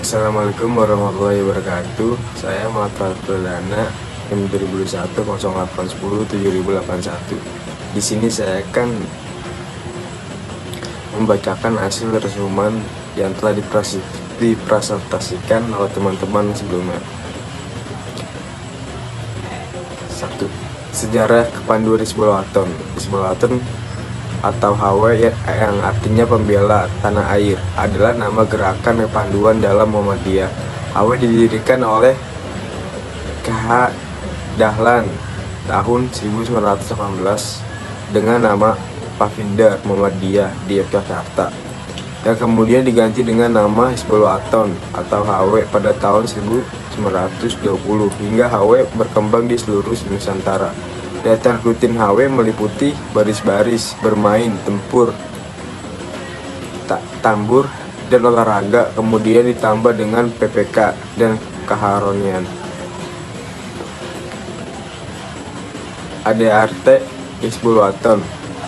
Assalamualaikum warahmatullahi wabarakatuh. Saya Muhammad Perdana, NIM 2001 0810 7081. Di sini saya akan membacakan hasil resumen yang telah dipresentasikan oleh teman-teman sebelumnya. 1. Sejarah kepanduan Hizbul Wathan. Hizbul Wathan atau HW yang artinya pembela tanah air adalah nama gerakan kepanduan dalam Muhammadiyah. HW didirikan oleh KH Dahlan tahun 1918 dengan nama Pavinder Muhammadiyah di Yogyakarta, yang kemudian diganti dengan nama Hizbul Wathan atau HW pada tahun 1920 hingga HW berkembang di seluruh Nusantara. Data rutin HW meliputi baris-baris, bermain, tempur, tambur, dan olahraga, kemudian ditambah dengan PPK dan keharonian. ADART Hizbul Wathan.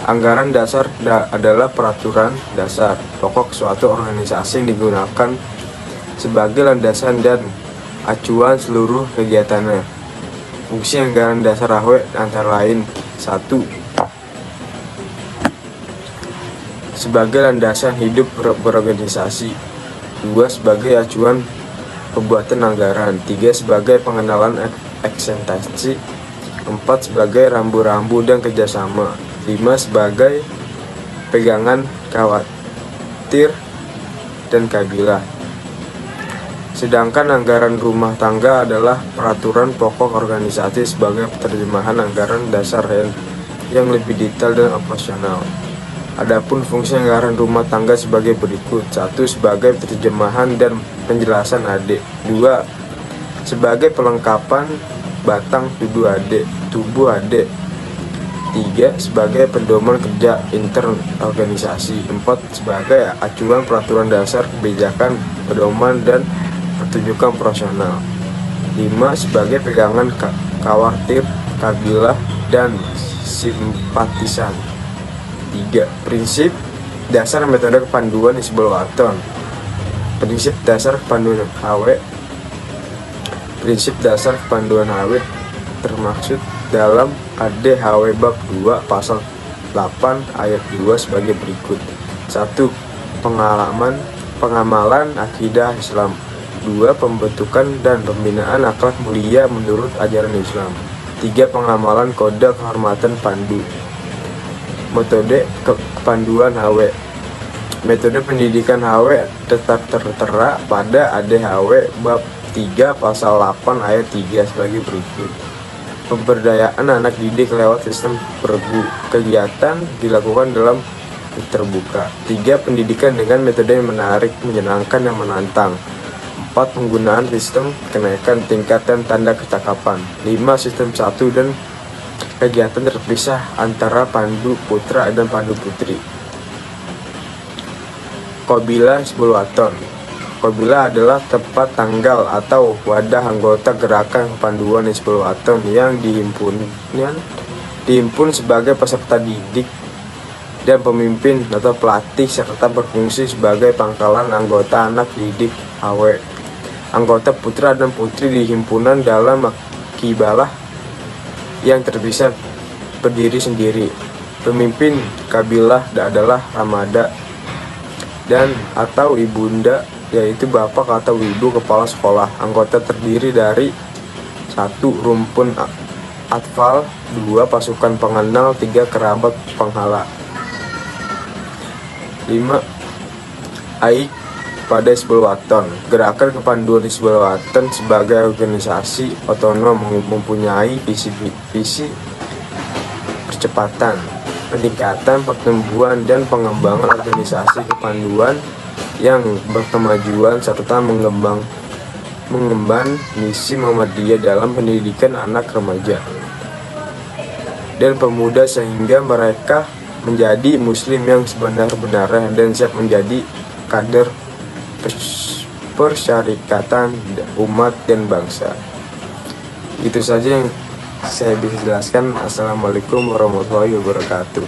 Anggaran dasar adalah peraturan dasar pokok suatu organisasi yang digunakan sebagai landasan dan acuan seluruh kegiatannya. Fungsi anggaran dasar HW antara lain: 1. Sebagai landasan hidup berorganisasi. 2. Sebagai acuan pembuatan anggaran. 3. Sebagai pengenalan eksentasi. 4. Sebagai rambu-rambu dan kerjasama. 5. Sebagai pegangan khawatir dan kabilah. Sedangkan anggaran rumah tangga adalah peraturan pokok organisasi sebagai terjemahan anggaran dasar yang lebih detail dan operasional. Adapun fungsi anggaran rumah tangga sebagai berikut: 1. Sebagai terjemahan dan penjelasan AD. 2. Sebagai pelengkapan batang tubuh AD. 3. Sebagai pedoman kerja intern organisasi. 4. Sebagai acuan peraturan dasar kebijakan, pedoman, dan pertunjukan operasional. 5. Sebagai pegangan khawatir, kabilah, dan simpatisan. 3. Prinsip dasar metode kepanduan Hizbul Wathan. Prinsip dasar kepanduan HW. Prinsip dasar kepanduan HW termaksud dalam ADHW bab 2 pasal 8 ayat 2 sebagai berikut. 1. Pengamalan akidah Islam. 2. Pembentukan dan pembinaan akhlak mulia menurut ajaran Islam. 3. Pengamalan kode kehormatan pandu. Metode kepanduan HW. Metode pendidikan HW tetap tertera pada ADHW bab 3 pasal 8 ayat 3 sebagai berikut. Pemberdayaan anak didik lewat sistem pergu. Kegiatan dilakukan dalam terbuka. 3. Pendidikan dengan metode yang menarik, menyenangkan, dan menantang. 4. Penggunaan sistem kenaikan tingkat dan tanda kecakapan. 5. Sistem satu dan kegiatan terpisah antara pandu putra dan pandu putri. Qabilah Hizbul Wathan. Qabilah adalah tempat tanggal atau wadah anggota gerakan kepanduan Hizbul Wathan yang dihimpun sebagai peserta didik dan pemimpin atau pelatih, serta berfungsi sebagai pangkalan anggota anak didik HW. Anggota putra dan putri di himpunan dalam kibalah yang terpisah berdiri sendiri. Pemimpin kabilah adalah ramada dan atau ibunda, yaitu bapak atau ibu kepala sekolah. Anggota terdiri dari 1. Rumpun atfal. 2. Pasukan pengenal. 3. Kerabat penghala. 5. Aik pada Hizbul Wathan. Gerakan kepanduan Hizbul Wathan sebagai organisasi otonom mempunyai visi percepatan, peningkatan, pertumbuhan, dan pengembangan organisasi kepanduan yang berkemajuan serta mengemban misi Muhammadiyah dalam pendidikan anak remaja dan pemuda sehingga mereka menjadi muslim yang sebenar-benarnya dan siap menjadi kader persyarikatan umat dan bangsa. Itu saja yang saya bisa jelaskan. Assalamualaikum warahmatullahi wabarakatuh.